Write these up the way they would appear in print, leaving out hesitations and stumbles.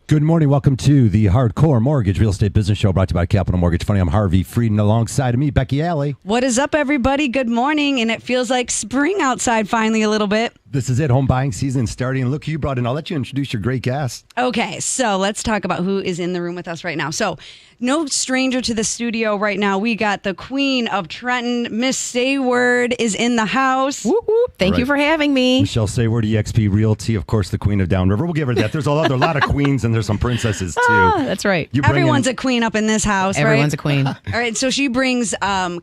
Good morning. Welcome to the Hardcore Mortgage Real Estate Business Show brought to you by Capital Mortgage Funding. I'm Harvey Frieden alongside of me, Becky Alley. What is up, everybody? Good morning. And it feels like spring outside finally a little bit. This is it. Home buying season starting. And look who you brought in. I'll let you introduce your great guest. Okay, so let's talk about who is in the room with us right now. So no stranger to the studio right now. We got the queen of Trenton, Miss Sayward is in the house. Whoop, whoop. Thank you for having me. Michelle Sayward, EXP Realty, of course, the queen of Downriver. We'll give her that. There's a lot of queens and there's some princesses too. That's right. Everyone's a queen up in this house, Everyone's right? a queen. All right, so she brings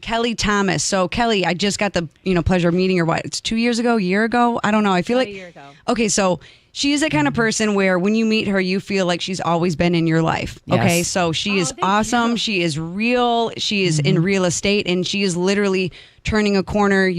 Kelly Thomas. So Kelly, I just got the pleasure of meeting her. What? It's 2 years ago, year ago? I don't know. I feel like a year ago. Okay, so she is the kind of person where when you meet her, you feel like she's always been in your life. Yes. Okay, so she is awesome. You. She is real. She is in real estate, and she is literally turning a corner.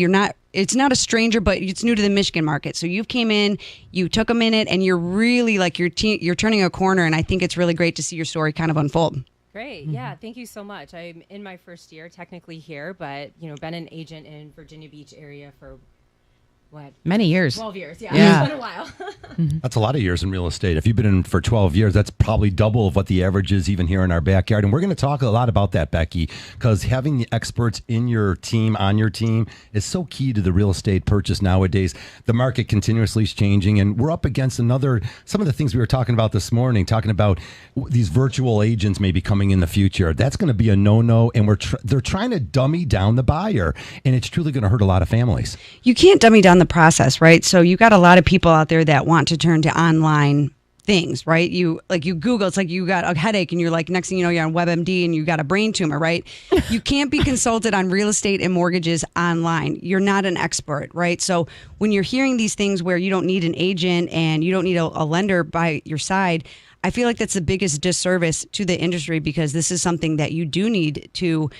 It's not a stranger, but it's new to the Michigan market. So you came in, you took a minute, and you're really like you're turning a corner. And I think it's really great to see your story kind of unfold. Great. Yeah. Thank you so much. I'm in my first year technically here, but been an agent in Virginia Beach area for Many years. 12 years. Yeah. Yeah. It's been a while. That's a lot of years in real estate. If you've been in for 12 years, that's probably double of what the average is even here in our backyard. And we're going to talk a lot about that, Becky, because having the experts in your team, on your team, is so key to the real estate purchase nowadays. The market continuously is changing, and we're up against some of the things we were talking about this morning, talking about these virtual agents maybe coming in the future. That's going to be a no-no, and they're trying to dummy down the buyer, and it's truly going to hurt a lot of families. You can't dummy down the process, right? So you got a lot of people out there that want to turn to online things, right? You Google, it's like you got a headache and you're like, next thing you know, you're on WebMD and you got a brain tumor, right? You can't be consulted on real estate and mortgages online. You're not an expert, right? So when you're hearing these things where you don't need an agent and you don't need a lender by your side, I feel like that's the biggest disservice to the industry, because this is something that you do need to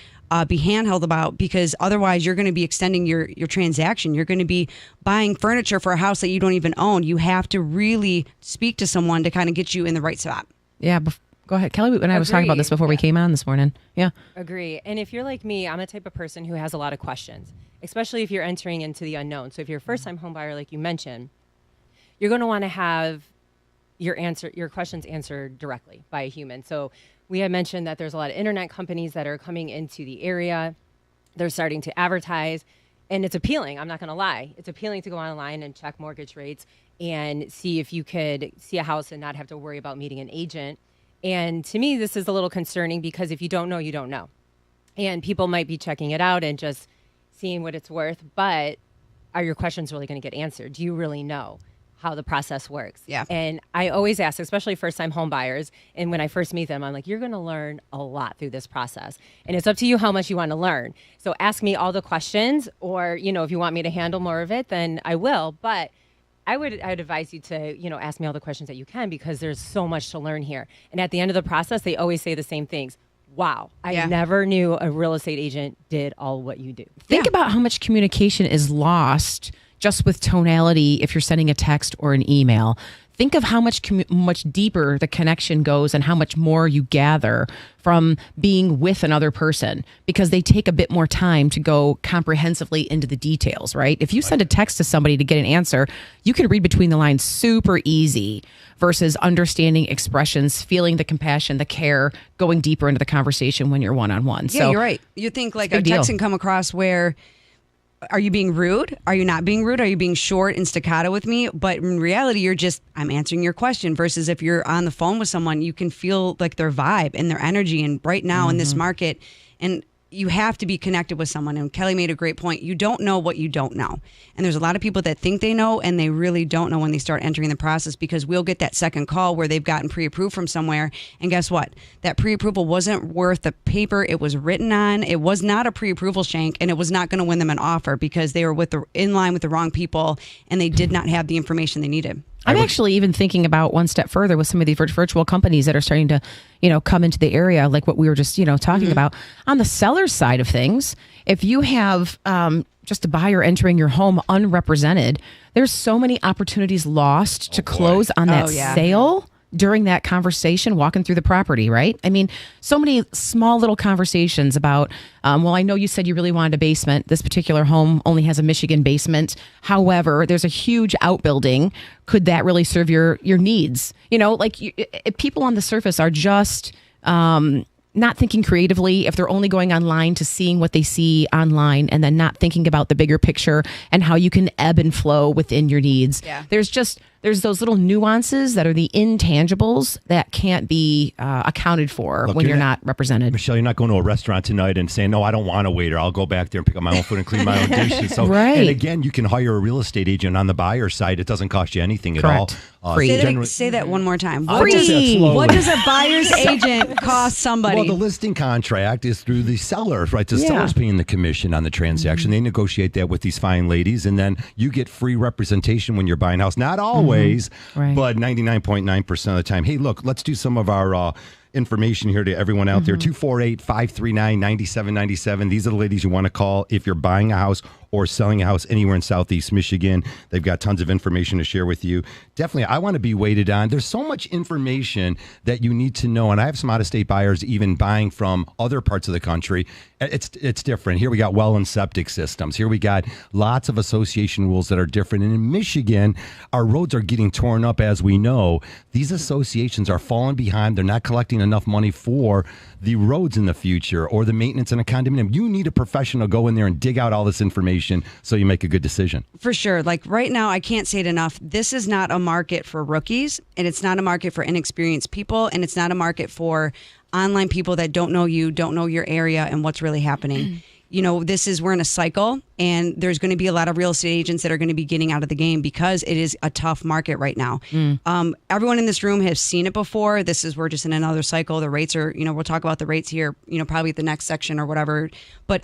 be handheld about, because otherwise you're going to be extending your transaction. You're going to be buying furniture for a house that you don't even own. You have to really speak to someone to kind of get you in the right spot. Yeah. Go ahead, Kelly. And I was talking about this before we came on this morning. Yeah. Agree. And if you're like me, I'm a type of person who has a lot of questions, especially if you're entering into the unknown. So if you're a first-time home buyer, like you mentioned, you're going to want to have your questions answered directly by a human. So we had mentioned that there's a lot of internet companies that are coming into the area. They're starting to advertise, and it's appealing. I'm not going to lie. It's appealing to go online and check mortgage rates and see if you could see a house and not have to worry about meeting an agent. And to me, this is a little concerning, because if you don't know, you don't know. And people might be checking it out and just seeing what it's worth, but are your questions really going to get answered? Do you really know how the process works? Yeah. And I always ask, especially first-time home buyers, and when I first meet them, I'm like, you're going to learn a lot through this process. And it's up to you how much you want to learn. So ask me all the questions, or, if you want me to handle more of it, then I will. But I'd advise you to, ask me all the questions that you can, because there's so much to learn here. And at the end of the process, they always say the same things. Wow, I never knew a real estate agent did all what you do. Think about how much communication is lost just with tonality if you're sending a text or an email. Think of how much deeper the connection goes and how much more you gather from being with another person, because they take a bit more time to go comprehensively into the details, right? If you send a text to somebody to get an answer, you can read between the lines super easy, versus understanding expressions, feeling the compassion, the care, going deeper into the conversation when you're one-on-one. Yeah, you're right. You think like a text can come across where, are you being rude? Are you not being rude? Are you being short and staccato with me? But in reality, I'm answering your question, versus if you're on the phone with someone, you can feel like their vibe and their energy. And right now in this market, and you have to be connected with someone. And Kelly made a great point. You don't know what you don't know. And there's a lot of people that think they know, and they really don't know when they start entering the process, because we'll get that second call where they've gotten pre-approved from somewhere. And guess what? That pre-approval wasn't worth the paper it was written on. It was not a pre-approval shank, and it was not going to win them an offer, because they were in line with the wrong people, and they did not have the information they needed. I'm actually even thinking about one step further with some of these virtual companies that are starting to, come into the area, like what we were just, talking about. On the seller's side of things, if you have just a buyer entering your home unrepresented, there's so many opportunities lost to close on that sale during that conversation walking through the property, right? I mean, so many small little conversations about, well, I know you said you really wanted a basement. This particular home only has a Michigan basement. However, there's a huge outbuilding. Could that really serve your needs? You know, like people on the surface are just not thinking creatively if they're only going online to seeing what they see online and then not thinking about the bigger picture and how you can ebb and flow within your needs. Yeah. There's those little nuances that are the intangibles that can't be accounted for when you're not represented. Michelle, you're not going to a restaurant tonight and saying, no, I don't want a waiter. I'll go back there and pick up my own food and clean my own dishes. So, right. And again, you can hire a real estate agent on the buyer side. It doesn't cost you anything Correct. at all. Free. Say that one more time. I'll just say it slowly. What does a buyer's agent cost somebody? Well, the listing contract is through the seller, right? The seller's paying the commission on the transaction. They negotiate that with these fine ladies, and then you get free representation when you're buying a house. Not always, Right. but 99.9% of the time. Hey, look, let's do some of our information here to everyone out there. 248-539-9797. These are the ladies you want to call if you're buying a house or selling a house anywhere in Southeast Michigan. They've got tons of information to share with you. Definitely, I want to be weighted on. There's so much information that you need to know, and I have some out-of-state buyers even buying from other parts of the country. It's different. Here we got well and septic systems. Here we got lots of association rules that are different. And in Michigan, our roads are getting torn up, as we know. These associations are falling behind. They're not collecting enough money for the roads in the future or the maintenance in a condominium. You need a professional to go in there and dig out all this information so you make a good decision. For sure. Like right now, I can't say it enough. This is not a market for rookies, and it's not a market for inexperienced people, and it's not a market for online people that don't know you, don't know your area and what's really happening. You know, we're in a cycle, and there's going to be a lot of real estate agents that are going to be getting out of the game because it is a tough market right now. Everyone in this room has seen it before. We're just in another cycle. The rates are, we'll talk about the rates here, probably at the next section or whatever. But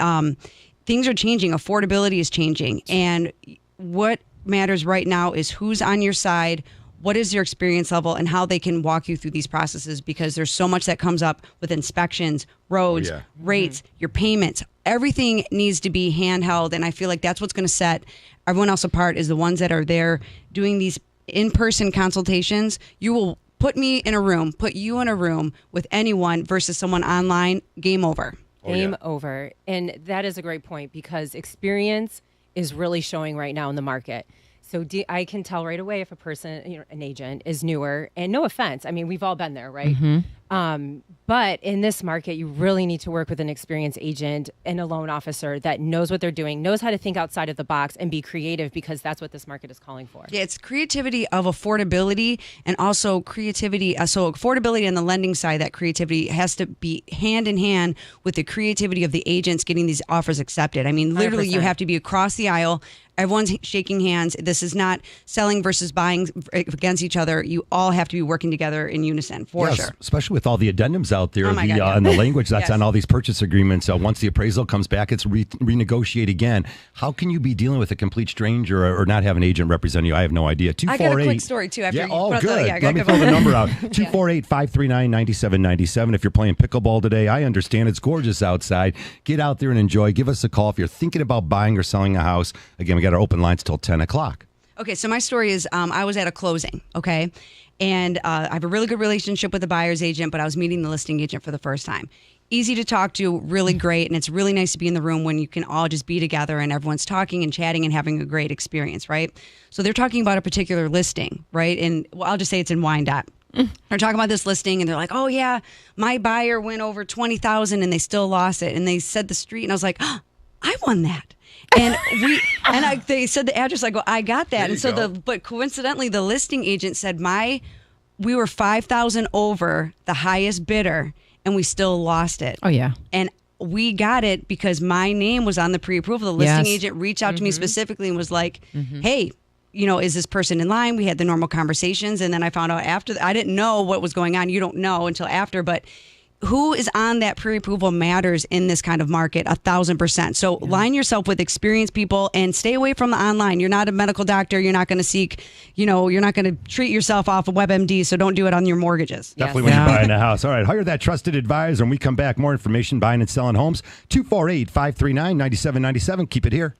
things are changing. Affordability is changing. And what matters right now is who's on your side, what is your experience level, and how they can walk you through these processes, because there's so much that comes up with inspections, roads, rates, your payments. Everything needs to be handheld, and I feel like that's what's going to set everyone else apart is the ones that are there doing these in-person consultations. You will put you in a room with anyone versus someone online, game over. Game over. And that is a great point, because experience is really showing right now in the market. So I can tell right away if a person, an agent, is newer. And no offense, I mean, we've all been there, right? But in this market, you really need to work with an experienced agent and a loan officer that knows what they're doing, knows how to think outside of the box and be creative, because that's what this market is calling for. Yeah, it's creativity of affordability, and also creativity. So affordability on the lending side, that creativity has to be hand in hand with the creativity of the agents getting these offers accepted. I mean, literally, 100%. You have to be across the aisle. Everyone's shaking hands. This is not selling versus buying against each other. You all have to be working together in unison, for sure. Especially with all the addendums out there, Oh my God, yeah. and the language that's Yes. on all these purchase agreements. Once the appraisal comes back, it's renegotiate again. How can you be dealing with a complete stranger or not have an agent represent you? I have no idea. 248. I got a quick story, too. After Yeah, you oh, brought good. that, Let me throw the number out. 248-539-9797. If you're playing pickleball today, I understand it's gorgeous outside. Get out there and enjoy. Give us a call if you're thinking about buying or selling a house. Again, we got our open lines till 10 o'clock. Okay, so my story is I was at a closing, okay? And I have a really good relationship with the buyer's agent, but I was meeting the listing agent for the first time. Easy to talk to, really great, and it's really nice to be in the room when you can all just be together and everyone's talking and chatting and having a great experience, right? So they're talking about a particular listing, right? And I'll just say it's in Wyandotte. They're talking about this listing, and they're like, "Oh yeah, my buyer went over 20,000 and they still lost it." And they said the street, and I was like, "Oh, I won that." And they said the address. I go, "I got that." And so but coincidentally, the listing agent said we were 5,000 over the highest bidder, and we still lost it. Oh, yeah. And we got it because my name was on the pre-approval. The listing agent reached out to me specifically and was like, "Hey, is this person in line?" We had the normal conversations, and then I found out after. I didn't know what was going on. You don't know until after, but who is on that pre-approval matters in this kind of market 1,000%. So line yourself with experienced people and stay away from the online. You're not a medical doctor. You're not going to seek, you're not going to treat yourself off of WebMD. So don't do it on your mortgages. Definitely when you're buying a house. All right, hire that trusted advisor. When we come back, more information, buying and selling homes. 248-539-9797. Keep it here.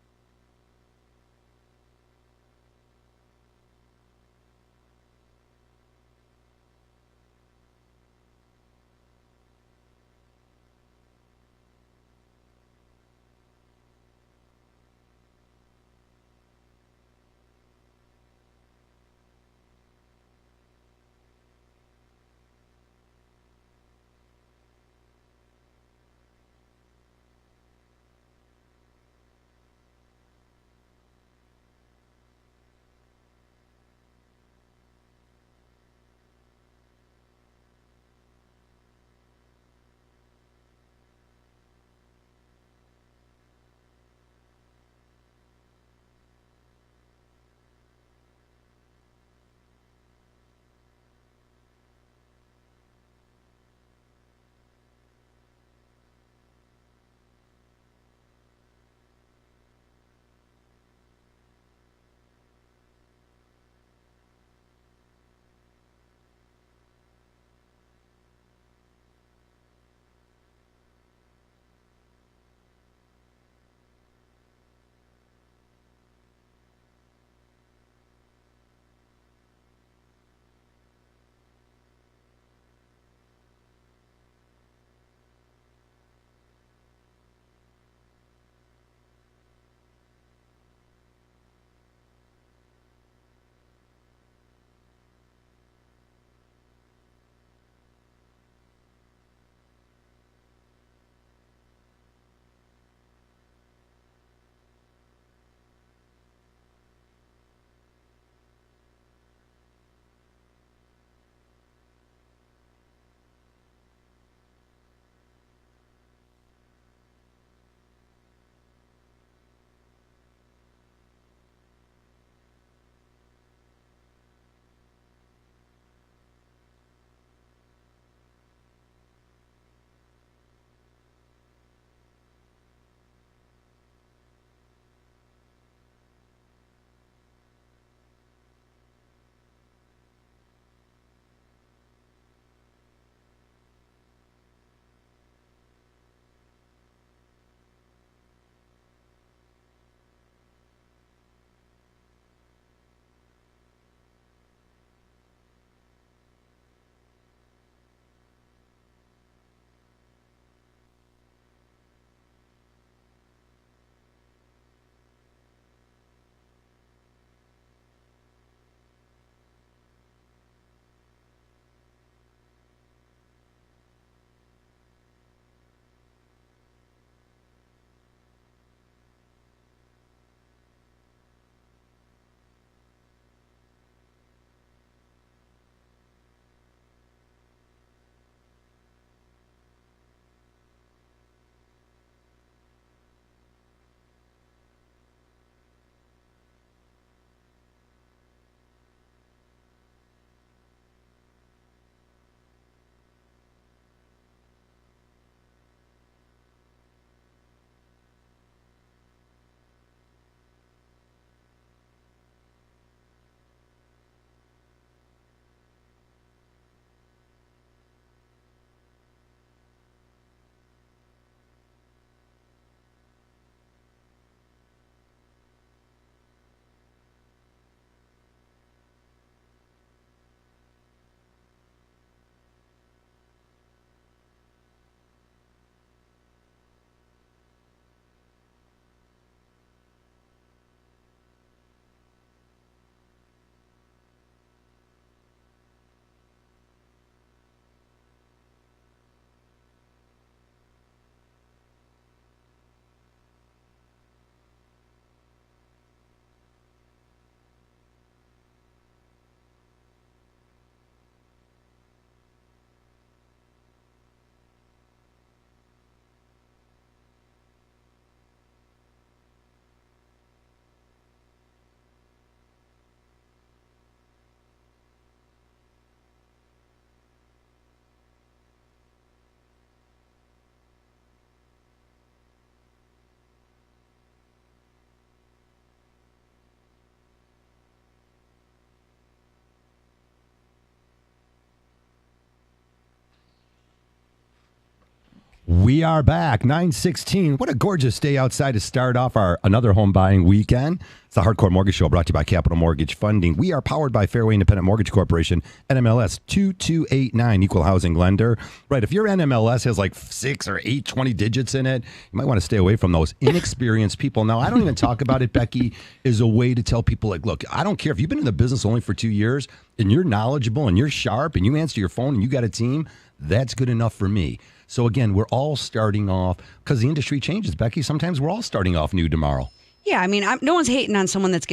We are back, 9:16. What a gorgeous day outside to start off our another home buying weekend. It's the Hardcore Mortgage Show brought to you by Capital Mortgage Funding. We are powered by Fairway Independent Mortgage Corporation, NMLS 2289, equal housing lender. Right, if your NMLS has like 6 or 8, 20 digits in it, you might want to stay away from those inexperienced people. Now, I don't even talk about it, Becky, is a way to tell people, like, look, I don't care if you've been in the business only for 2 years and you're knowledgeable and you're sharp and you answer your phone and you got a team, that's good enough for me. So again, we're all starting off because the industry changes, Becky. Sometimes we're all starting off new tomorrow. Yeah, I mean, no one's hating on someone that's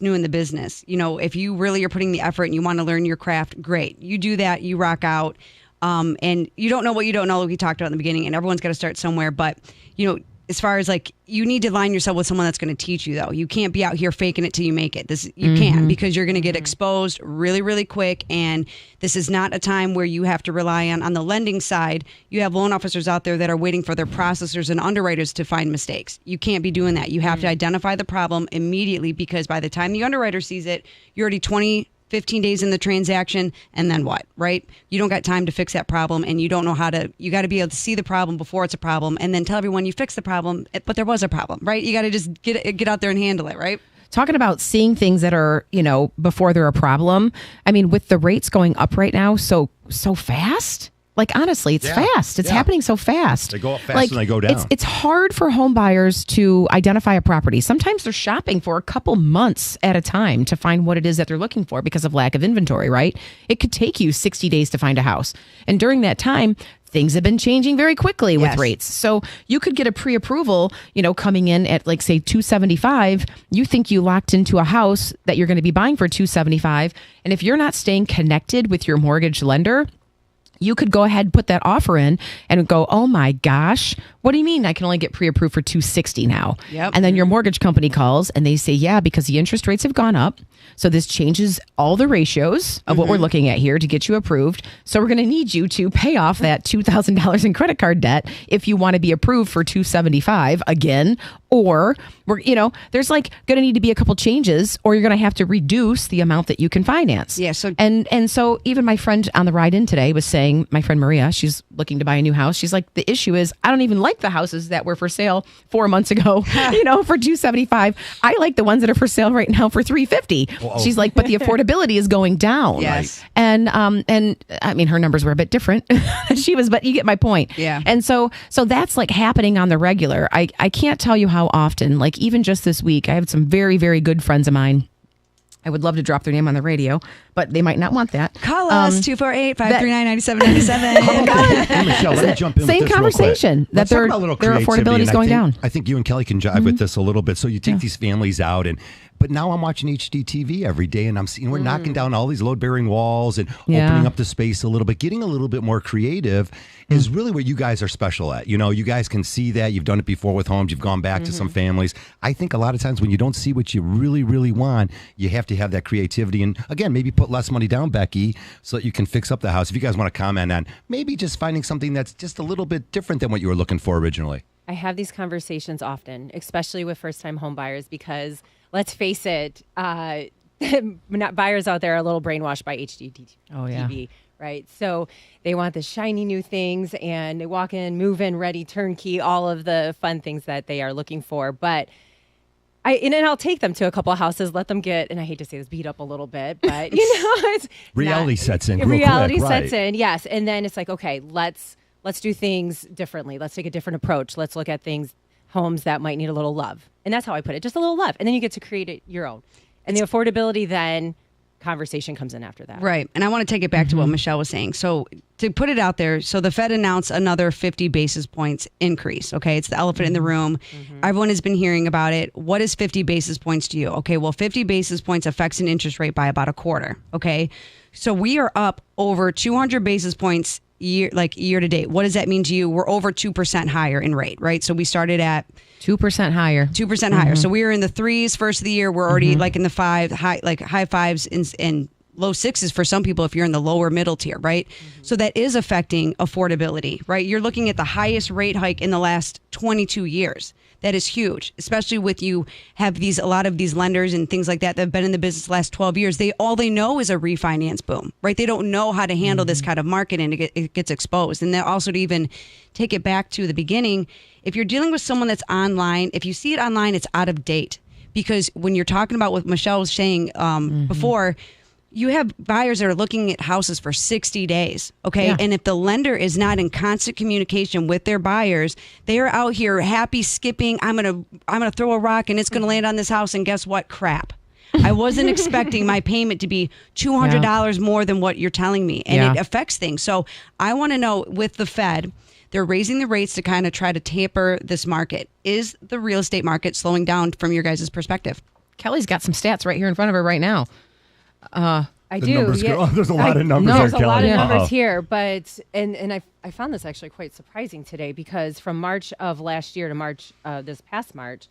new in the business. You know, if you really are putting the effort and you want to learn your craft, great. You do that, you rock out. And you don't know what you don't know, like we talked about in the beginning, and everyone's got to start somewhere. But, you know, as far as like, you need to line yourself with someone that's going to teach you, though. You can't be out here faking it till you make it. You can't, because you're going to get exposed really, really quick. And this is not a time where you have to rely on the lending side. You have loan officers out there that are waiting for their processors and underwriters to find mistakes. You can't be doing that. You have to identify the problem immediately, because by the time the underwriter sees it, you're already 15 days in the transaction, and then what, right? You don't got time to fix that problem, and you don't know how to, you got to be able to see the problem before it's a problem, and then tell everyone you fixed the problem, but there was a problem, right? You got to just get out there and handle it, right? Talking about seeing things that are, you know, before they're a problem. I mean, with the rates going up right now so fast, like, honestly, it's fast. It's happening so fast. They go up fast and they go down. It's hard for home buyers to identify a property. Sometimes they're shopping for a couple months at a time to find what it is that they're looking for because of lack of inventory, right? It could take you 60 days to find a house. And during that time, things have been changing very quickly with rates. So you could get a pre-approval, you know, coming in at, like, say, $275. You think you locked into a house that you're going to be buying for $275. And if you're not staying connected with your mortgage lender, you could go ahead and put that offer in and go, oh my gosh, what do you mean I can only get pre-approved for $260 now? Yep. And then your mortgage company calls and they say, yeah, because the interest rates have gone up. So this changes all the ratios of what we're looking at here to get you approved. So we're going to need you to pay off that $2,000 in credit card debt if you want to be approved for $275 again. Or we're, you know, there's like going to need to be a couple changes, or you're going to have to reduce the amount that you can finance. Yeah. So and so even my friend on the ride in today was saying, my friend Maria, she's looking to buy a new house. She's like, the issue is I don't even like the houses that were for sale 4 months ago, you know, for $275. I like the ones that are for sale right now for $350. Whoa. She's like, but the affordability is going down. Yes. And I mean, her numbers were a bit different. She was, but you get my point. Yeah. And so that's like happening on the regular. I can't tell you how often, like even just this week, I have some very, very good friends of mine. I would love to drop their name on the radio, but they might not want that. Call us 248-539-9797. Oh, God. Hey, Michelle, let me jump in Same with this conversation that their affordability is going down. I think you and Kelly can jive with this a little bit. So you take these families out, but now I'm watching HGTV every day, and I'm seeing we're knocking down all these load-bearing walls and opening up the space a little bit, getting a little bit more creative is really what you guys are special at. You know, you guys can see that. You've done it before with homes. You've gone back to some families. I think a lot of times when you don't see what you really, really want, you have to have that creativity. And again, maybe put less money down, Becky, so that you can fix up the house. If you guys want to comment on maybe just finding something that's just a little bit different than what you were looking for originally. I have these conversations often, especially with first-time home buyers, because let's face it, not buyers out there are a little brainwashed by HGTV, right? So they want the shiny new things, and they walk in, move in, ready, turnkey, all of the fun things that they are looking for. But I'll take them to a couple of houses, let them get, and I hate to say this, beat up a little bit, but it's reality sets in. Reality sets in, yes. And then it's like, okay, let's do things differently. Let's take a different approach. Let's look at homes that might need a little love. And that's how I put it, just a little love. And then you get to create it your own. And the affordability, then conversation comes in after that. Right. And I want to take it back to what Michelle was saying. So to put it out there, so the Fed announced another 50 basis points increase. Okay. It's the elephant in the room. Everyone has been hearing about it. What is 50 basis points to you? Okay. Well, 50 basis points affects an interest rate by about a quarter. Okay. So we are up over 200 basis points year to date. What does that mean to you? We're over 2% higher in rate, right? So we started at 2% higher. 2% higher. So we were in the threes first of the year. We're already like in the high fives and low sixes for some people if you're in the lower middle tier, right? So that is affecting affordability, right? You're looking at the highest rate hike in the last 22 years. That is huge, especially with you have a lot of these lenders and things like that have been in the business the last 12 years. All they know is a refinance boom, right? They don't know how to handle this kind of market, and it gets exposed. And then also to even take it back to the beginning, if you're dealing with someone that's online, if you see it online, it's out of date. Because when you're talking about what Michelle was saying before, you have buyers that are looking at houses for 60 days, okay? Yeah. And if the lender is not in constant communication with their buyers, they are out here happy skipping, I'm gonna throw a rock and it's gonna land on this house, and guess what? Crap. I wasn't expecting my payment to be $200 more than what you're telling me, and it affects things. So I want to know, with the Fed, they're raising the rates to kind of try to tamper this market. Is the real estate market slowing down from your guys' perspective? Kelly's got some stats right here in front of her right now. I The do. numbers Yeah. go- there's a lot of numbers There's there, a lot Kelly. of numbers Uh-oh. here, but and I found this actually quite surprising today, because from March of last year to March this past March,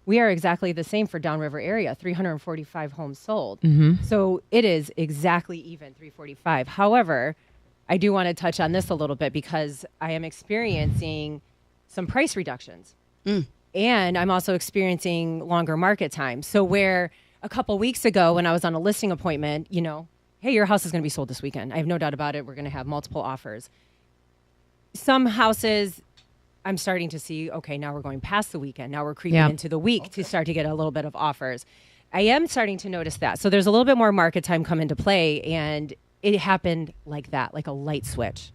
we are exactly the same for Downriver area, 345 homes sold. So it is exactly even, 345. However, I do want to touch on this a little bit, because I am experiencing some price reductions. And I'm also experiencing longer market time. So where a couple weeks ago when I was on a listing appointment, hey, your house is going to be sold this weekend. I have no doubt about it. We're going to have multiple offers. Some houses I'm starting to see, okay, now we're going past the weekend. Now we're creeping into the week to start to get a little bit of offers. I am starting to notice that. So there's a little bit more market time come into play, and it happened like that, like a light switch.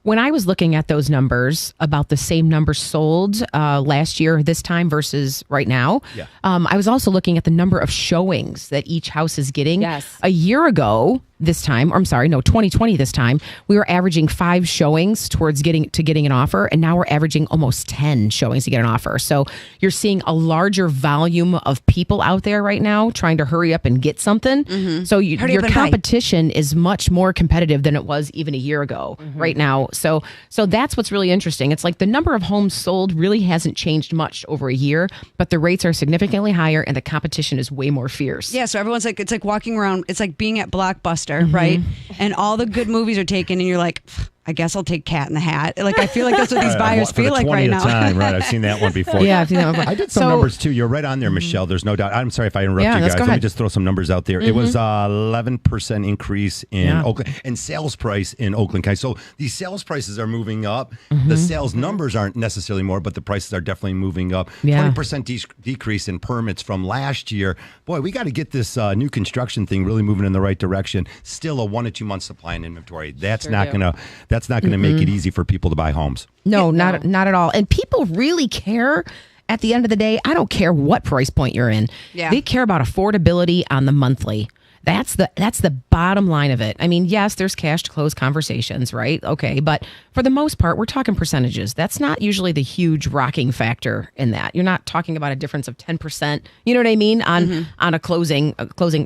When I was looking at those numbers, about the same numbers sold last year, this time versus right now, I was also looking at the number of showings that each house is getting. Yes. A year ago, this time, or I'm sorry, no, 2020 this time, we were averaging 5 showings towards getting an offer, and now we're averaging almost 10 showings to get an offer. So you're seeing a larger volume of people out there right now trying to hurry up and get something. So your competition is much more competitive than it was even a year ago right now. So that's what's really interesting. It's like the number of homes sold really hasn't changed much over a year, but the rates are significantly higher and the competition is way more fierce. Yeah, so everyone's like, it's like walking around, it's like being at Blockbuster, right? And all the good movies are taken, and you're like, I guess I'll take Cat in the Hat. Like, I feel like that's what these buyers feel like right now. Time, right? I've seen that one before. Yeah, I've seen that one before. I did some numbers too. You're right on there, Michelle. There's no doubt. I'm sorry if I interrupt you guys. Go Let me ahead. just throw some numbers out there. It was 11% increase in Oakland, and sales price in Oakland County. So these sales prices are moving up. The sales numbers aren't necessarily more, but the prices are definitely moving up. 20% decrease in permits from last year. Boy, we got to get this new construction thing really moving in the right direction. Still a 1 to 2 month supply and inventory. That's not gonna make it easy for people to buy homes. No, not at all. And people really care. At the end of the day, I don't care what price point you're in. Yeah. They care about affordability on the monthly. That's the bottom line of it. I mean, yes, there's cash to close conversations, right? Okay, but for the most part, we're talking percentages. That's not usually the huge rocking factor in that. You're not talking about a difference of 10%. You know what I mean? On a closing,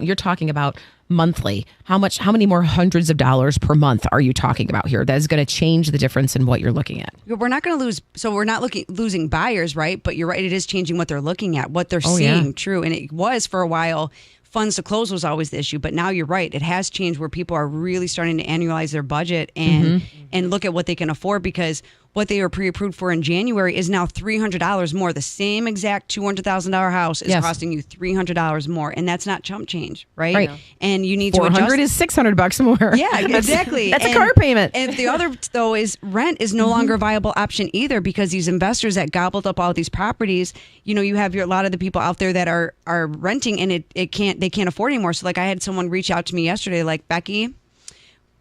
you're talking about monthly. How many more hundreds of dollars per month are you talking about here? That is going to change the difference in what you're looking at. We're not going to lose. So we're not losing buyers, right? But you're right. It is changing what they're looking at, what they're seeing. Yeah. True. And it was for a while. Funds to close was always the issue, but now you're right. It has changed where people are really starting to annualize their budget and look at what they can afford, because what they were pre-approved for in January is now $300 more. The same exact $200,000 house is costing you $300 more, and that's not chump change, right? Right. And you need to $400 adjust. is $600 more. Yeah, exactly. That's a car payment. And the other, though, is rent is no longer a viable option either, because these investors that gobbled up all these properties, you have a lot of the people out there that are renting, and they can't afford anymore. So like, I had someone reach out to me yesterday, like, Becky,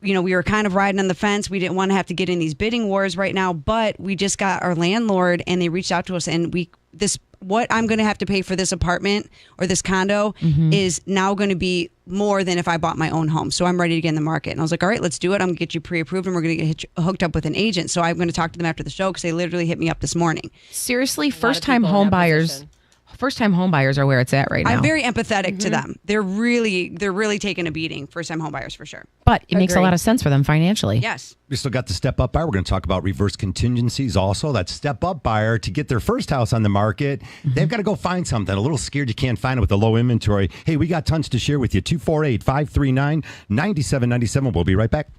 we were kind of riding on the fence. We didn't want to have to get in these bidding wars right now, but we just got our landlord, and they reached out to us, and what I'm going to have to pay for this apartment or this condo is now going to be more than if I bought my own home. So I'm ready to get in the market. And I was like, all right, let's do it. I'm going to get you pre-approved, and we're going to get hooked up with an agent. So I'm going to talk to them after the show, because they literally hit me up this morning. Seriously, first-time home buyers. First-time home buyers are where it's at right now. I'm very empathetic to them. They're really taking a beating. First-time home buyers for sure. But it makes a lot of sense for them financially. Yes. We still got the step-up buyer. We're going to talk about reverse contingencies also. That step-up buyer, to get their first house on the market, they've got to go find something. A little scared you can't find it with the low inventory. Hey, we got tons to share with you. 248-539-9797. We'll be right back.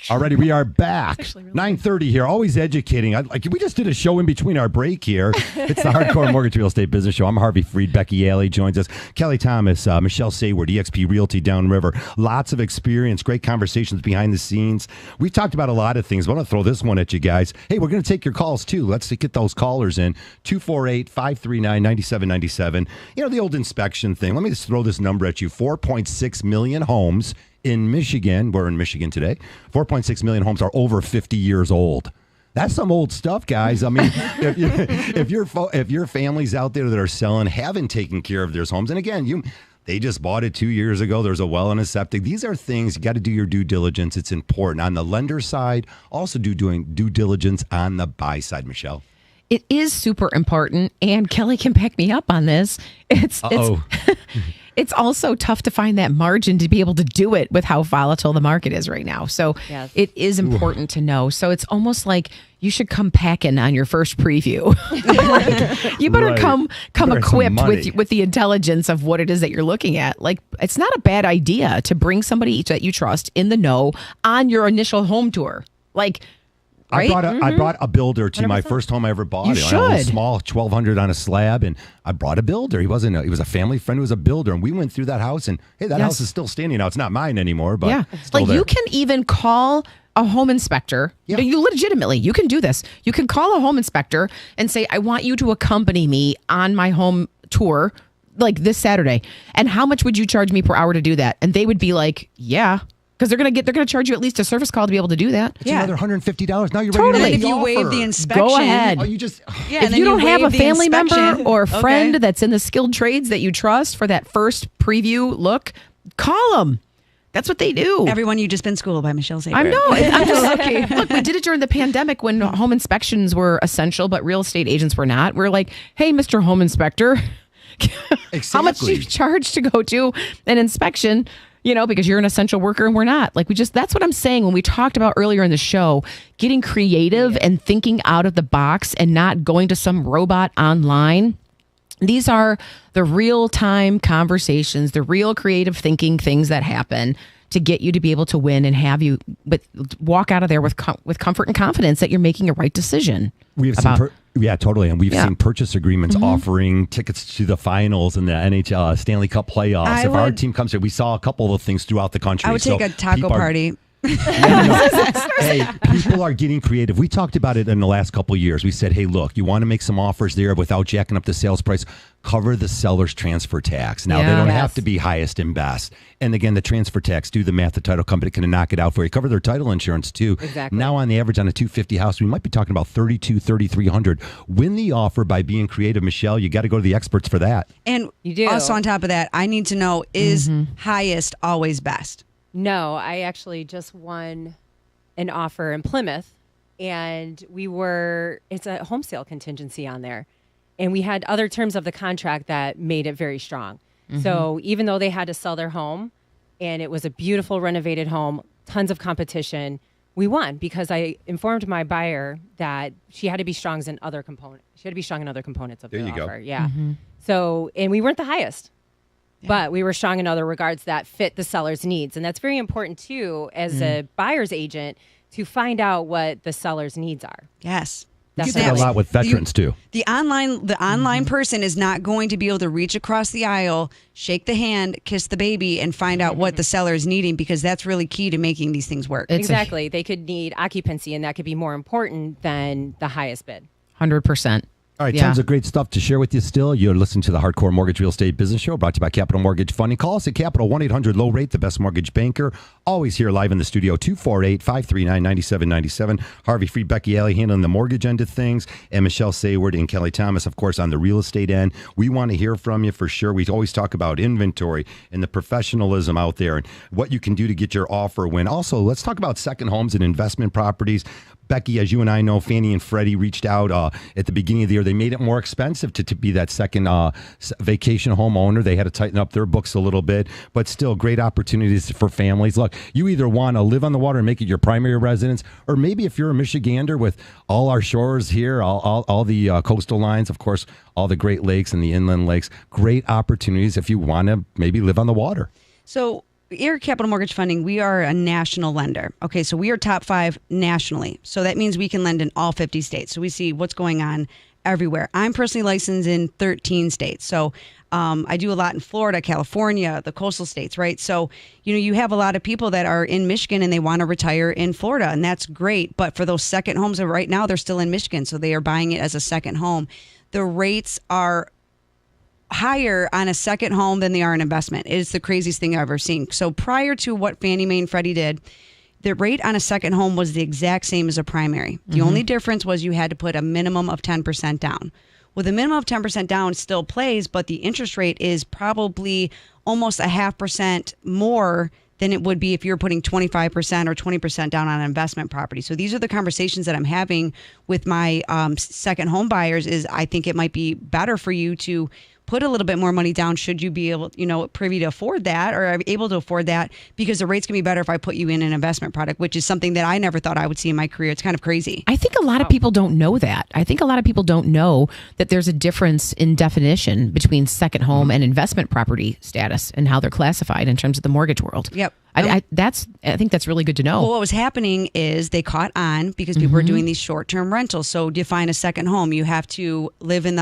Already, we are back. 9:30 here. Always educating. We just did a show in between our break here. It's the Hardcore Mortgage Real Estate Business Show. I'm Harvey Freed. Becky Alley joins us. Kelly Thomas, Michelle Sayward, eXp Realty Downriver. Lots of experience. Great conversations behind the scenes. We've talked about a lot of things. I want to throw this one at you guys. Hey, we're going to take your calls too. Let's get those callers in. 248-539-9797. You know, the old inspection thing. Let me just throw this number at you. 4.6 million homes in Michigan. We're in Michigan today. 4.6 million homes are over 50 years old. That's some old stuff, guys. I mean, if your families out there that are selling haven't taken care of their homes, and again, they just bought it 2 years ago. There's a well and a septic. These are things you got to do your due diligence. It's important on the lender side. Also, doing due diligence on the buy side, Michelle. It is super important, and Kelly can back me up on this. It's also tough to find that margin to be able to do it with how volatile the market is right now. So yes. It is important to know. So it's almost like you should come packing on your first preview. You better come equipped with the intelligence of what it is that you're looking at. Like, it's not a bad idea to bring somebody that you trust in the know on your initial home tour. Like, right? I brought a builder to 100%. My first home I ever bought. You should. Small, 1,200 on a slab, and I brought a builder. He was a family friend who was a builder, and we went through that house, and hey, that house is still standing now. It's not mine anymore, but it's still there. You can even call a home inspector. Yeah. You legitimately, you can do this. You can call a home inspector and say, I want you to accompany me on my home tour, like this Saturday. And how much would you charge me per hour to do that? And they would be like, yeah. Because they're gonna charge you at least a service call to be able to do that. It's another $150. Now you're ready to totally. make If you waive the inspection, go ahead. If you don't have a family member or a friend that's in the skilled trades that you trust for that first preview look, call them. That's what they do. Everyone, you just been schooled by Michelle Sayward. I know. I'm just okay. Look, we did it during the pandemic when home inspections were essential, but real estate agents were not. We're like, hey, Mr. Home Inspector, how much do you charge to go to an inspection? You know, because you're an essential worker and we're not. Like, that's what I'm saying when we talked about earlier in the show, getting creative and thinking out of the box and not going to some robot online. These are the real-time conversations, the real creative thinking things that happen to get you to be able to win and have you walk out of there with comfort and confidence that you're making a right decision. We've seen totally. And we've seen purchase agreements offering tickets to the finals and the NHL Stanley Cup playoffs. If our team comes here, we saw a couple of things throughout the country. I would take a taco party. Hey, people are getting creative. We talked about it in the last couple of years. We said, hey, look, you want to make some offers there without jacking up the sales price, cover the seller's transfer tax. Now, they don't have to be highest and best. And again, the transfer tax, do the math, the title company can knock it out for you. Cover their title insurance too. Exactly. Now, on the average on a 250 house, we might be talking about $3,200, $3,300. Win the offer by being creative, Michelle. You got to go to the experts for that. And you do. Also on top of that, I need to know, is highest always best? No, I actually just won an offer in Plymouth, and it's a home sale contingency on there. And we had other terms of the contract that made it very strong. Mm-hmm. So even though they had to sell their home, and it was a beautiful renovated home, tons of competition, we won because I informed my buyer that she had to be strong in other components. She had to be strong in other components of the offer. Go. Yeah. Mm-hmm. So, and we weren't the highest. But we were strong in other regards that fit the seller's needs. And that's very important, too, as a buyer's agent, to find out what the seller's needs are. Yes. You get that a lot with veterans, too. The online person is not going to be able to reach across the aisle, shake the hand, kiss the baby, and find out what the seller is needing, because that's really key to making these things work. Exactly. They could need occupancy, and that could be more important than the highest bid. 100%. All right, tons of great stuff to share with you still. You're listening to the Hardcore Mortgage Real Estate Business Show, brought to you by Capital Mortgage Funding. Call us at Capital 1-800-LOW-RATE, the best mortgage banker. Always here live in the studio, 248-539-9797. Harvey Freed, Becky Alley handling the mortgage end of things, and Michelle Sayward and Kelly Thomas, of course, on the real estate end. We want to hear from you for sure. We always talk about inventory and the professionalism out there and what you can do to get your offer win. Also, let's talk about second homes and investment properties. Becky, as you and I know, Fannie and Freddie reached out at the beginning of the year. They made it more expensive to be that second vacation home owner. They had to tighten up their books a little bit, but still great opportunities for families. Look, you either want to live on the water and make it your primary residence, or maybe if you're a Michigander with all our shores here, all the coastal lines, of course, all the Great Lakes and the inland lakes, great opportunities if you want to maybe live on the water. So Air Capital Mortgage Funding, we are a national lender. Okay, so we are top 5 nationally. So that means we can lend in all 50 states. So we see what's going on everywhere. I'm personally licensed in 13 states. So I do a lot in Florida, California, the coastal states, right? So, you have a lot of people that are in Michigan and they want to retire in Florida, and that's great. But for those second homes, right now they're still in Michigan, so they are buying it as a second home. The rates are higher on a second home than they are an investment. It's the craziest thing I've ever seen. So prior to what Fannie Mae and Freddie did, the rate on a second home was the exact same as a primary. The only difference was you had to put a minimum of 10% down. Well, the minimum of 10% down still plays, but the interest rate is probably almost 0.5% more than it would be if you're putting 25% or 20% down on an investment property. So these are the conversations that I'm having with my second home buyers. Is I think it might be better for you to put a little bit more money down should you be able, privy to afford that or able to afford that, because the rates can be better if I put you in an investment product, which is something that I never thought I would see in my career. It's kind of crazy. I think a lot of people don't know that. I think a lot of people don't know that there's a difference in definition between second home and investment property status and how they're classified in terms of the mortgage world. Yep. I think that's really good to know. Well, what was happening is they caught on because people were doing these short-term rentals. So to find a second home, you have to live in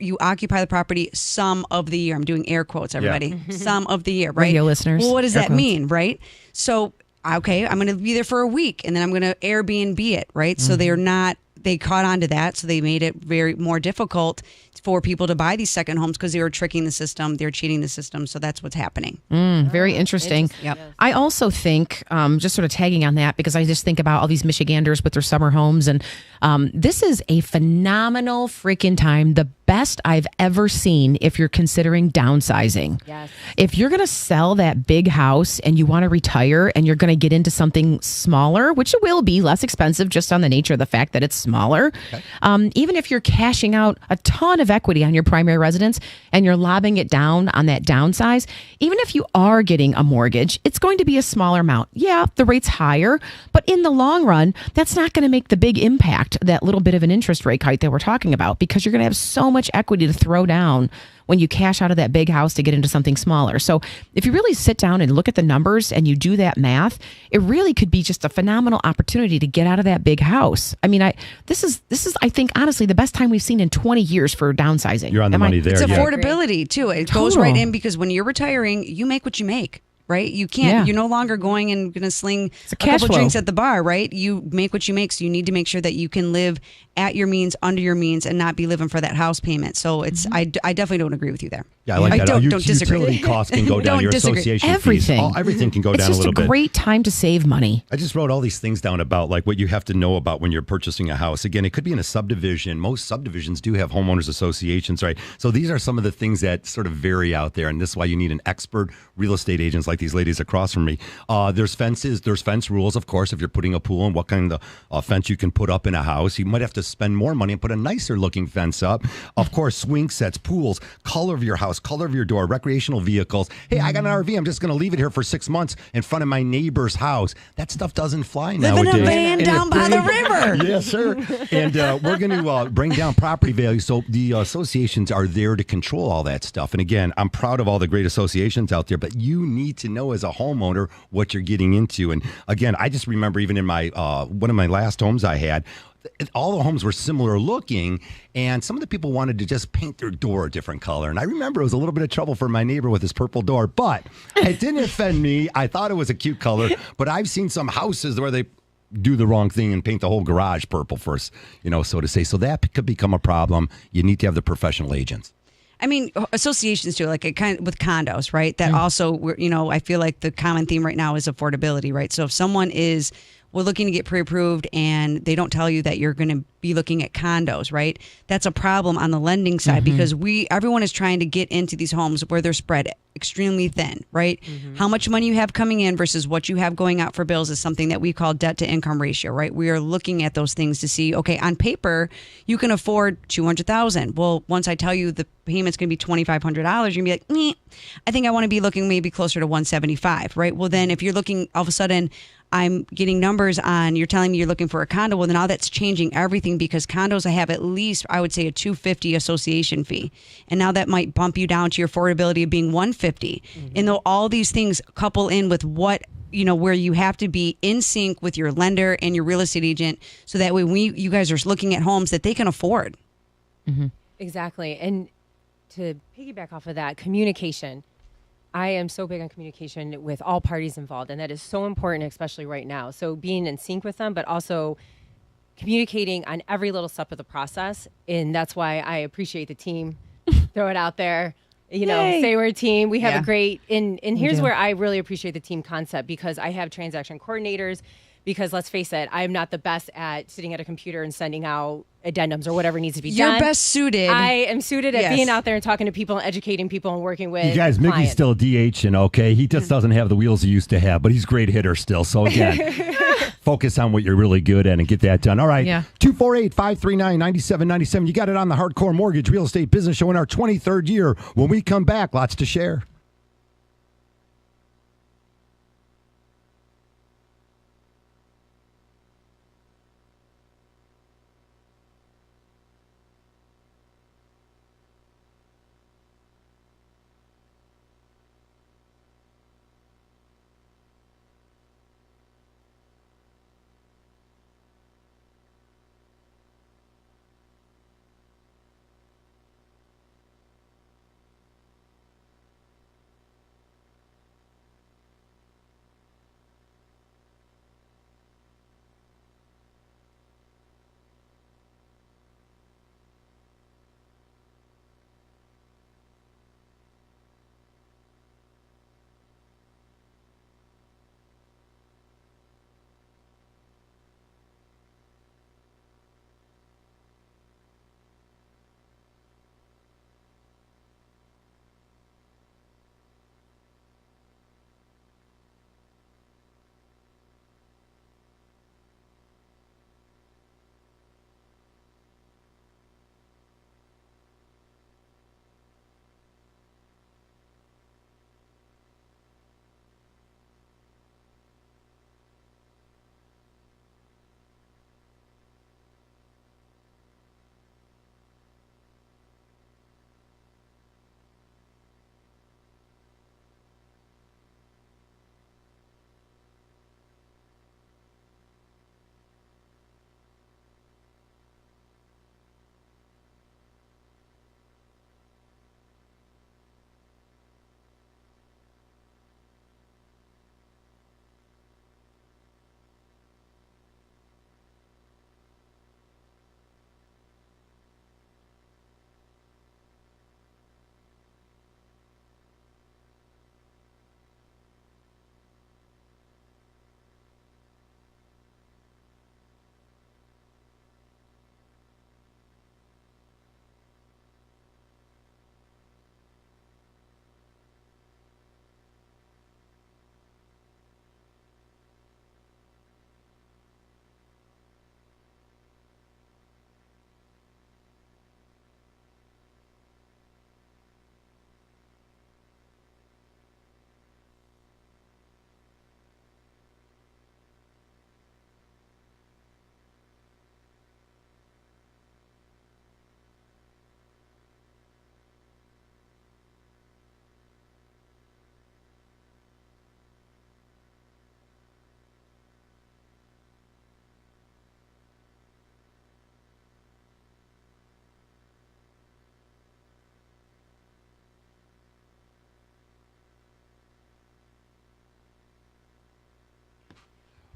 you occupy the property some of the year. I'm doing air quotes, everybody. Some of the year, right? Radio listeners. Well, what does air that quotes. mean, right? So, okay, I'm going to be there for a week and then I'm going to Airbnb it, right? So they caught on to that. So they made it very more difficult for people to buy these second homes because they were tricking the system. They're cheating the system. So that's what's happening. Very interesting. Yep. I also think, just sort of tagging on that, because I just think about all these Michiganders with their summer homes. And this is a phenomenal freaking time. The best I've ever seen if you're considering downsizing. Yes. If you're going to sell that big house and you want to retire and you're going to get into something smaller, which it will be less expensive just on the nature of the fact that it's smaller. Okay. Even if you're cashing out a ton of equity on your primary residence and you're lobbing it down on that downsize, even if you are getting a mortgage, it's going to be a smaller amount. Yeah, the rate's higher, but in the long run, that's not going to make the big impact, that little bit of an interest rate hike that we're talking about, because you're going to have so much equity to throw down when you cash out of that big house to get into something smaller. So if you really sit down and look at the numbers and you do that math, it really could be just a phenomenal opportunity to get out of that big house. I mean, this is I think honestly the best time we've seen in 20 years for downsizing. You're on the money there. It's yeah. affordability too. It goes right in because when you're retiring, you make what you make. Right? You can't, you're no longer going and going to sling a couple drinks at the bar, right? You make what you make. So you need to make sure that you can live at your means, under your means, and not be living for that house payment. So it's, I definitely don't agree with you there. Yeah, I like that. Don't disagree. Utility costs can go down. Don't Your disagree. association Everything. fees. Everything can go down a little bit. It's just a great time to save money. I just wrote all these things down about like what you have to know about when you're purchasing a house. Again, it could be in a subdivision. Most subdivisions do have homeowners associations, right? So these are some of the things that sort of vary out there. And this is why you need an expert real estate agents like these ladies across from me. There's fences. There's fence rules, of course, if you're putting a pool and what kind of fence you can put up in a house. You might have to spend more money and put a nicer looking fence up. Of course, swing sets, pools, color of your house, color of your door, recreational vehicles. Hey, I got an RV. I'm just going to leave it here for 6 months in front of my neighbor's house. That stuff doesn't fly nowadays. Live in a van down by the river. Yes, sir. And we're going to bring down property value. So the associations are there to control all that stuff. And again, I'm proud of all the great associations out there, but you need to know as a homeowner what you're getting into. And again, I just remember even in my one of my last homes I had, all the homes were similar looking, and some of the people wanted to just paint their door a different color. And I remember it was a little bit of trouble for my neighbor with his purple door, but it didn't offend me. I thought it was a cute color, but I've seen some houses where they do the wrong thing and paint the whole garage purple first, so to say. So that could become a problem. You need to have the professional agents. I mean, associations too, like with condos, right? That also, I feel like the common theme right now is affordability, right? So if someone we're looking to get pre-approved and they don't tell you that you're going to be looking at condos, right? That's a problem on the lending side because everyone is trying to get into these homes where they're spread extremely thin, right? How much money you have coming in versus what you have going out for bills is something that we call debt to income ratio, right? We are looking at those things to see, okay, on paper, you can afford $200,000. Well, once I tell you the payment's going to be $2,500, you're going to be like, I think I want to be looking maybe closer to $175,000, right? Well, then if you're looking all of a sudden, I'm getting numbers on, you're telling me you're looking for a condo. Well, now that's changing everything because condos, I have at least, I would say, a $250 association fee. And now that might bump you down to your affordability of being $150. And though all these things couple in with what, where you have to be in sync with your lender and your real estate agent so that way you guys are looking at homes that they can afford. Exactly. And to piggyback off of that, communication. I am so big on communication with all parties involved, and that is so important, especially right now. So being in sync with them, but also communicating on every little step of the process. And that's why I appreciate the team. Throw it out there. Say we're a team. We have a great, and here's where I really appreciate the team concept because I have transaction coordinators. Because let's face it, I'm not the best at sitting at a computer and sending out addendums or whatever needs to be done. You're best suited. I am suited at being out there and talking to people and educating people and working with you guys, clients. Miggy's still DH, okay? He just doesn't have the wheels he used to have, but he's a great hitter still. So again, focus on what you're really good at and get that done. All right, 248-539-9797. You got it on the Hardcore Mortgage Real Estate Business Show in our 23rd year. When we come back, lots to share.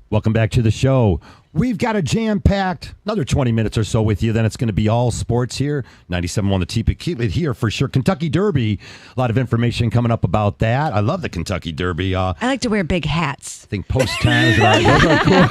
Welcome back to the show. We've got a jam-packed another 20 minutes or so with you. Then it's going to be all sports here. 97.1 The T. Keep it here for sure. Kentucky Derby. A lot of information coming up about that. I love the Kentucky Derby. I like to wear big hats. I think post times. Those are cool.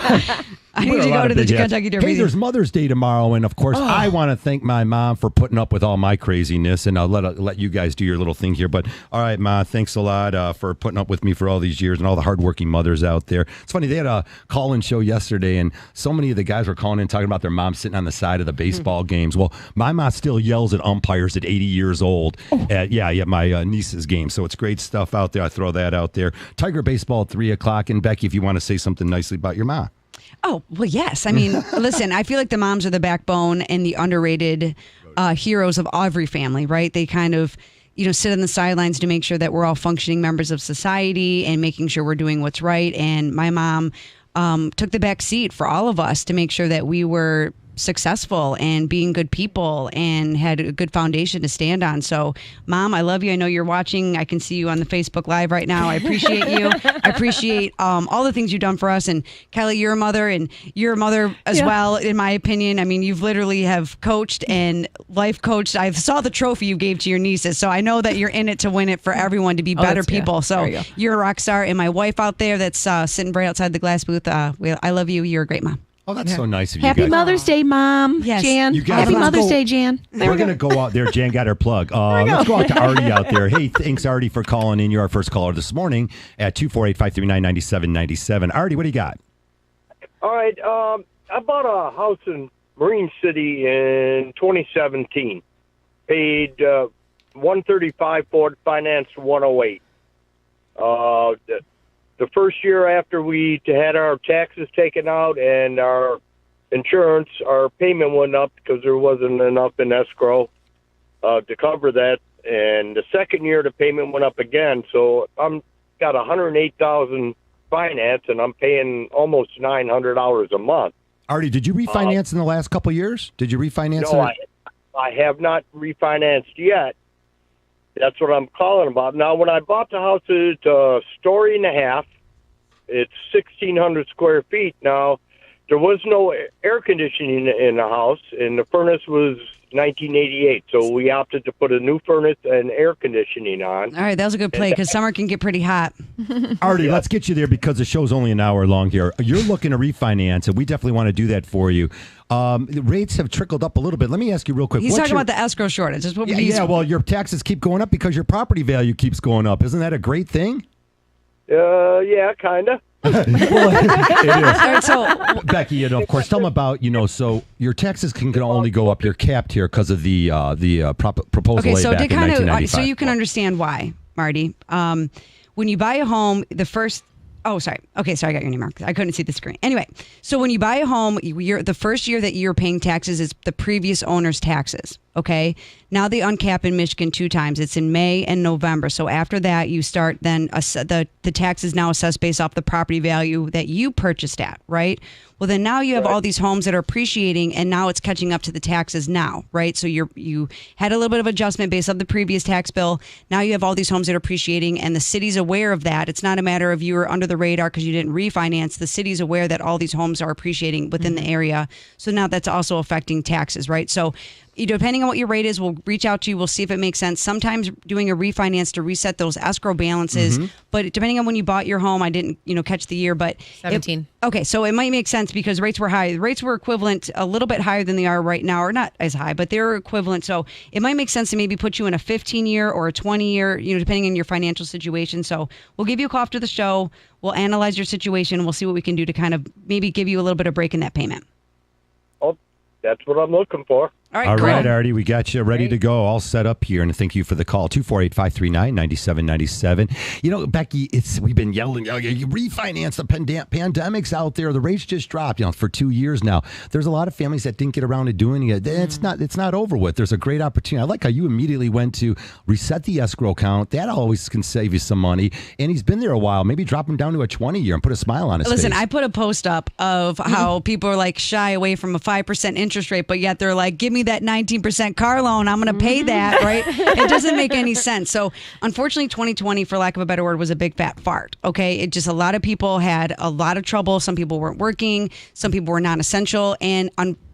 I need to go to the Kentucky Derby. Hey, there's Mother's Day tomorrow, and of course, I want to thank my mom for putting up with all my craziness, and I'll let you guys do your little thing here. But all right, Ma, thanks a lot for putting up with me for all these years and all the hardworking mothers out there. It's funny, they had a call-in show yesterday, and so many of the guys were calling in talking about their mom sitting on the side of the baseball games. Well, my mom still yells at umpires at 80 years old at my niece's game. So it's great stuff out there. I throw that out there. Tiger baseball at 3 o'clock, and Becky, if you want to say something nicely about your mom. Oh, well, yes. I mean, listen, I feel like the moms are the backbone and the underrated heroes of every family, right? They kind of, sit on the sidelines to make sure that we're all functioning members of society and making sure we're doing what's right. And my mom took the back seat for all of us to make sure that we were successful and being good people and had a good foundation to stand on. So, Mom, I love you. I know you're watching. I can see you on the Facebook Live right now. I appreciate you. I appreciate all the things you've done for us. And Kelly, you're a mother, and you're a mother as well, in my opinion. I mean, you've literally have coached and life coached. I saw the trophy you gave to your nieces, so I know that you're in it to win it for everyone to be better people. So you're a rock star. And my wife out there that's sitting right outside the glass booth, I love you. You're a great mom. Oh, that's so nice of you guys. Happy Mother's Day, Mom. Yes. Jan. Happy Mother's Day, Jan. We're going to go out there. Jan got her plug. Let's go out to Artie out there. Hey, thanks, Artie, for calling in. You're our first caller this morning at 248-539-9797. Artie, what do you got? All right. I bought a house in Marine City in 2017. Paid $135 for it, financed $108. The first year after we had our taxes taken out and our insurance, our payment went up because there wasn't enough in escrow to cover that. And the second year, the payment went up again. So I'm got $108,000 finance, and I'm paying almost $900 a month. Artie, did you refinance in the last couple of years? Did you refinance? No, I have not refinanced yet. That's what I'm calling about. Now, when I bought the house, it's a story and a half. It's 1,600 square feet. Now, there was no air conditioning in the house, and the furnace was 1988. So we opted to put a new furnace and air conditioning on. All right, that was a good play because summer can get pretty hot. Artie, let's get you there because the show's only an hour long here. You're looking to refinance, and we definitely want to do that for you. The rates have trickled up a little bit. Let me ask you real quick. He's talking about the escrow shortage. That's what well, your taxes keep going up because your property value keeps going up. Isn't that a great thing? Yeah, kind of. Well, it is. All right, so Becky, of course, tell them about, so your taxes can only go up. You're capped here because of the proposal okay, so back in 1995. so you can understand why, Marty. When you buy a home, the first. Oh, sorry. Okay, sorry, I got your name wrong. I couldn't see the screen. Anyway, so when you buy a home, the first year that you're paying taxes is the previous owner's taxes. Okay. Now they uncap in Michigan 2 times. It's in May and November. So after that, you start then the tax is now assessed based off the property value that you purchased at, right? Well, then now you have all these homes that are appreciating, and now it's catching up to the taxes now, right? So you had a little bit of adjustment based on the previous tax bill. Now you have all these homes that are appreciating, and the city's aware of that. It's not a matter of you were under the radar because you didn't refinance. The city's aware that all these homes are appreciating within the area. So now that's also affecting taxes, right? So depending on what your rate is, we'll reach out to you. We'll see if it makes sense. Sometimes doing a refinance to reset those escrow balances, but depending on when you bought your home, I didn't, catch the year, but 17. Okay, so it might make sense because rates were high. The rates were equivalent, a little bit higher than they are right now, or not as high, but they're equivalent. So it might make sense to maybe put you in a 15-year or a 20-year, depending on your financial situation. So we'll give you a call after the show. We'll analyze your situation. We'll see what we can do to kind of maybe give you a little bit of break in that payment. Oh, that's what I'm looking for. All All right, Artie, we got you ready to go, all set up here, and thank you for the call, 248-539-9797. Becky, we've been yelling, you refinance, the pandemic's out there, the rates just dropped, for 2 years now. There's a lot of families that didn't get around to doing it. It's not over with. There's a great opportunity. I like how you immediately went to reset the escrow account. That always can save you some money, and he's been there a while. Maybe drop him down to a 20-year and put a smile on his face. Listen, I put a post up of how people are shy away from a 5% interest rate, but yet they're like, give me that 19% car loan. I'm going to pay that, right? It doesn't make any sense. So unfortunately, 2020, for lack of a better word, was a big fat fart. Okay. It just, a lot of people had a lot of trouble. Some people weren't working. Some people were non-essential. And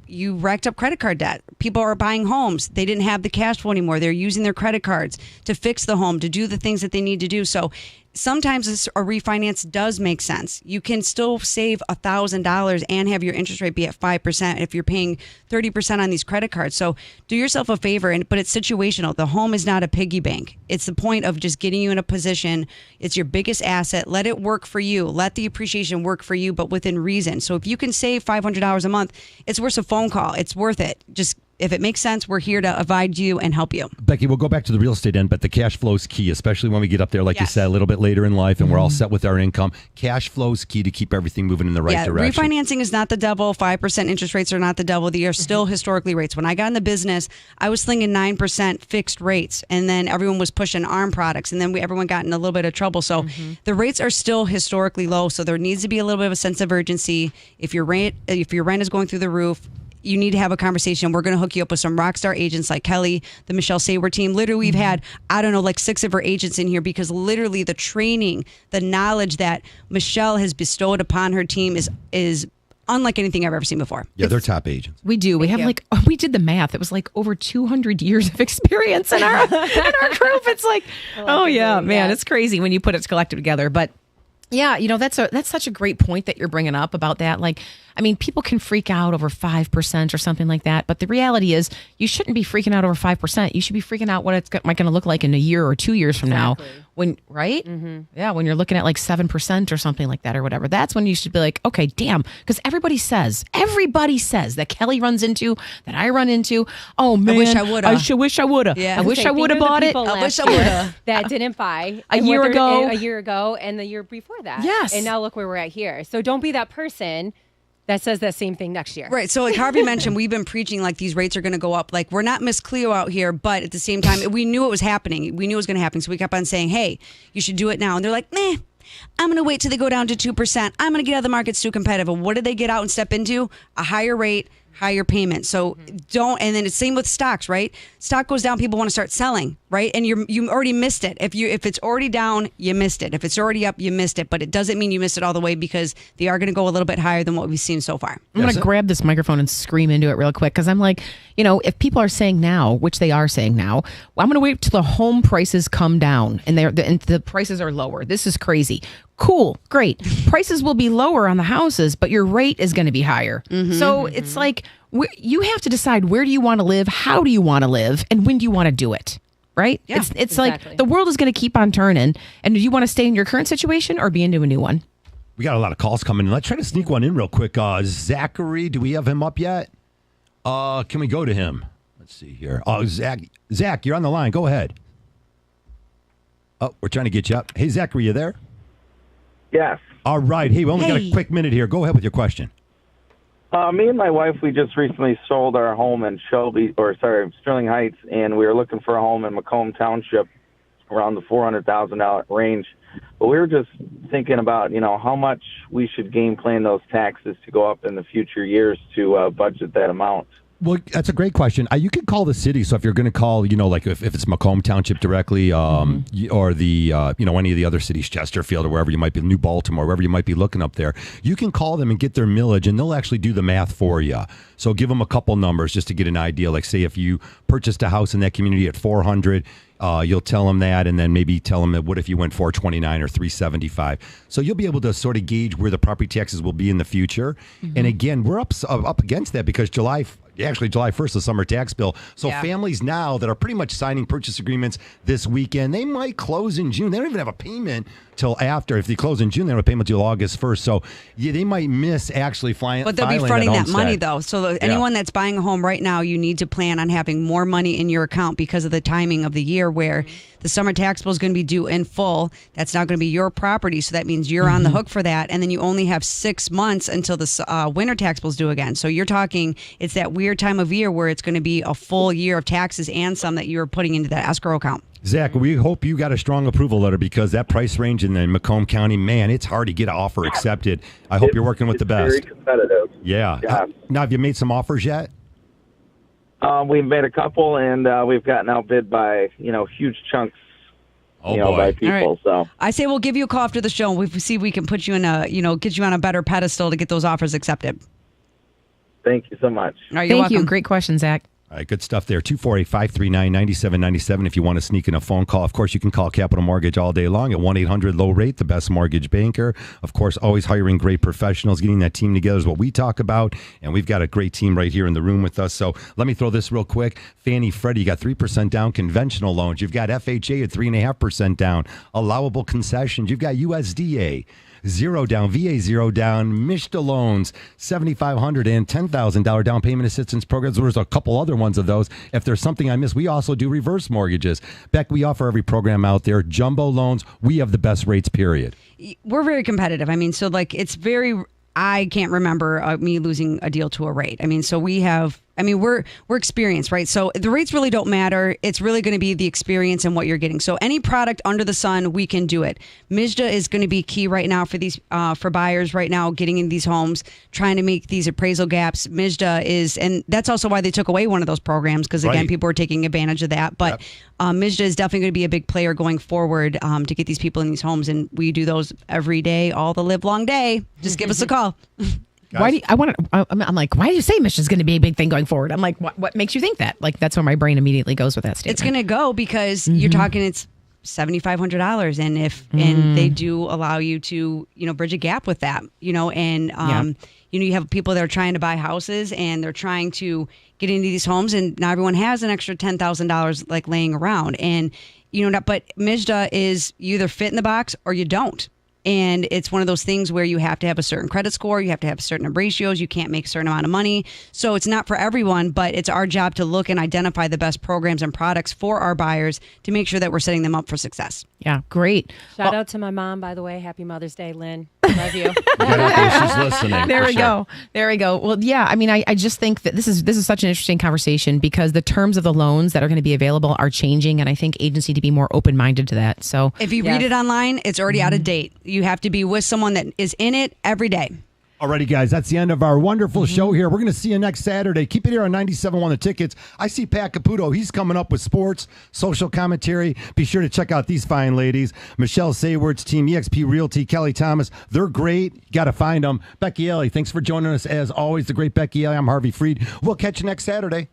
you racked up credit card debt. People are buying homes. They didn't have the cash flow anymore. They're using their credit cards to fix the home, to do the things that they need to do. So sometimes a refinance does make sense. You can still save $1,000 and have your interest rate be at 5% if you're paying 30% on these credit cards. So do yourself a favor, but it's situational. The home is not a piggy bank. It's the point of just getting you in a position. It's your biggest asset. Let it work for you. Let the appreciation work for you, but within reason. So if you can save $500 a month, it's worth a phone call. It's worth it. Just if it makes sense, we're here to advise you and help you. Becky, we'll go back to the real estate end, but the cash flow is key, especially when we get up there, like you said, a little bit later in life and we're all set with our income. Cash flow is key to keep everything moving in the right direction. Refinancing is not the devil. 5% interest rates are not the devil. They are still historically rates. When I got in the business, I was slinging 9% fixed rates, and then everyone was pushing ARM products, and then everyone got in a little bit of trouble. So the rates are still historically low, so there needs to be a little bit of a sense of urgency. If your rent is going through the roof, you need to have a conversation. We're going to hook you up with some rock star agents like Kelly, the Michelle Saber team. Literally, we've had, like 6 of her agents in here because literally the training, the knowledge that Michelle has bestowed upon her team is unlike anything I've ever seen before. Yeah, they're top agents. We do. We have we did the math. It was like over 200 years of experience in our group. It's like, man, it's crazy when you put it collected together. But yeah, that's such a great point that you're bringing up about that. Like, I mean, people can freak out over 5% or something like that. But the reality is you shouldn't be freaking out over 5%. You should be freaking out what it's going to look like in a year or 2 years from now. When when you're looking at like 7% or something like that or whatever, that's when you should be like, okay, damn. Because everybody says that Kelly runs into, that I run into. Oh, man. I wish I would have. I wish I would have. Yeah. I wish I would have bought it. I wish I would have. That didn't buy a year ago, and the year before that. Yes. And now look where we're at here. So don't be that person that says that same thing next year. Right. So like Harvey mentioned, we've been preaching like these rates are going to go up. Like we're not Miss Cleo out here, but at the same time, we knew it was happening. We knew it was going to happen. So we kept on saying, hey, you should do it now. And they're like, nah, I'm going to wait till they go down to 2%. I'm going to get out of the market. It's too competitive. And what did they get out and step into? A higher rate, higher payment. So don't, and then it's same with stocks, right? Stock goes down, people want to start selling, right? And you already missed it. If it's already down, you missed it. If it's already up, you missed it. But it doesn't mean you missed it all the way because they are going to go a little bit higher than what we've seen so far. I'm going to grab this microphone and scream into it real quick because I'm like, if people are saying now, which they are saying now, I'm going to wait till the home prices come down and the prices are lower. This is crazy. Cool, great. Prices will be lower on the houses, but your rate is going to be higher. So it's like you have to decide where do you want to live, how do you want to live, and when do you want to do it, right? Yeah, it's exactly. like the world is going to keep on turning. And do you want to stay in your current situation or be into a new one? We got a lot of calls coming in. Let's try to sneak one in real quick. Zachary, do we have him up yet? Can we go to him? Let's see here. Oh, Zach, you're on the line. Go ahead. Oh, we're trying to get you up. Hey, Zachary, you there? Yes. All right. Hey, we only got a quick minute here. Go ahead with your question. Me and my wife, we just recently sold our home in Sterling Heights, and we were looking for a home in Macomb Township around the $400,000 range. But we were just thinking about, how much we should game plan those taxes to go up in the future years to budget that amount. Well, that's a great question. You could call the city. So if you're going to call, like if it's Macomb Township directly, or the, any of the other cities, Chesterfield or wherever you might be, New Baltimore, wherever you might be looking up there, you can call them and get their millage, and they'll actually do the math for you. So give them a couple numbers just to get an idea. Like say if you purchased a house in that community at 400, you'll tell them that, and then maybe tell them that what if you went 429 or 375. So you'll be able to sort of gauge where the property taxes will be in the future. And again, we're up against that because July 1st, the summer tax bill. So families now that are pretty much signing purchase agreements this weekend, they might close in June. They don't even have a payment till after. If they close in June, they don't have a payment till August 1st. So they might miss actually filing. But they'll be fronting that money though. So anyone that's buying a home right now, you need to plan on having more money in your account because of the timing of the year where the summer tax bill is going to be due in full. That's not going to be your property. So that means you're on the hook for that. And then you only have 6 months until the winter tax bill is due again. So you're talking, it's that weird time of year where it's going to be a full year of taxes and some that you're putting into that escrow account. Zach, we hope you got a strong approval letter because that price range in the Macomb County, man, it's hard to get an offer accepted. I hope you're working with the best. Very competitive. Yeah. Now, have you made some offers yet? We've made a couple, and we've gotten outbid by, huge chunks. By people. Right. So I say we'll give you a call after the show and we see if we can put you in get you on a better pedestal to get those offers accepted. Thank you so much. All right, Thank welcome. you. Great question, Zach. All right, good stuff there. 248-539-9797 if you want to sneak in a phone call. Of course, you can call Capital Mortgage all day long at 1-800-LOW-RATE, the best mortgage banker. Of course, always hiring great professionals. Getting that team together is what we talk about, and we've got a great team right here in the room with us. So let me throw this real quick. Fannie Freddie, you got 3% down conventional loans. You've got FHA at 3.5% down. Allowable concessions. You've got USDA. 0 down, VA 0 down, MSHDA loans, $7,500 and $10,000 down payment assistance programs. There's a couple other ones of those. If there's something I missed, we also do reverse mortgages. Beck, we offer every program out there. Jumbo loans, we have the best rates, period. We're very competitive. I mean, so like it's very, I can't remember me losing a deal to a rate. I mean, so we have, I mean, we're experienced, right? So the rates really don't matter. It's really going to be the experience and what you're getting. So any product under the sun, we can do it. MSHDA is going to be key right now for these for buyers right now getting in these homes, trying to make these appraisal gaps. MSHDA is, and that's also why they took away one of those programs because again, people were taking advantage of that. But MSHDA is definitely going to be a big player going forward to get these people in these homes, and we do those every day, all the live long day. Just give us a call. Why do you, I'm like, why do you say Michigan's going to be a big thing going forward? I'm like, what makes you think that? Like, that's where my brain immediately goes with that statement. It's going to go because you're talking, it's $7,500, and and they do allow you to, bridge a gap with that, and you have people that are trying to buy houses and they're trying to get into these homes, and not everyone has an extra $10,000 like laying around, and but MSHDA is you either fit in the box or you don't. And it's one of those things where you have to have a certain credit score. You have to have certain ratios. You can't make a certain amount of money. So it's not for everyone, but it's our job to look and identify the best programs and products for our buyers to make sure that we're setting them up for success. Yeah, great. Shout out to my mom, by the way. Happy Mother's Day, Lynn. Love you. She's listening. There we go. There we go. Well, yeah, I mean, I just think that this is such an interesting conversation because the terms of the loans that are going to be available are changing, and I think agents need to be more open-minded to that. So if you read it online, it's already out of date. You have to be with someone that is in it every day. Alrighty, guys, that's the end of our wonderful show here. We're going to see you next Saturday. Keep it here on 97.1 The Tickets. I see Pat Caputo. He's coming up with sports, social commentary. Be sure to check out these fine ladies. Michelle Sayward's team, eXp Realty, Kelly Thomas. They're great. You got to find them. Becky Alley, thanks for joining us as always. The great Becky Alley. I'm Harvey Freed. We'll catch you next Saturday.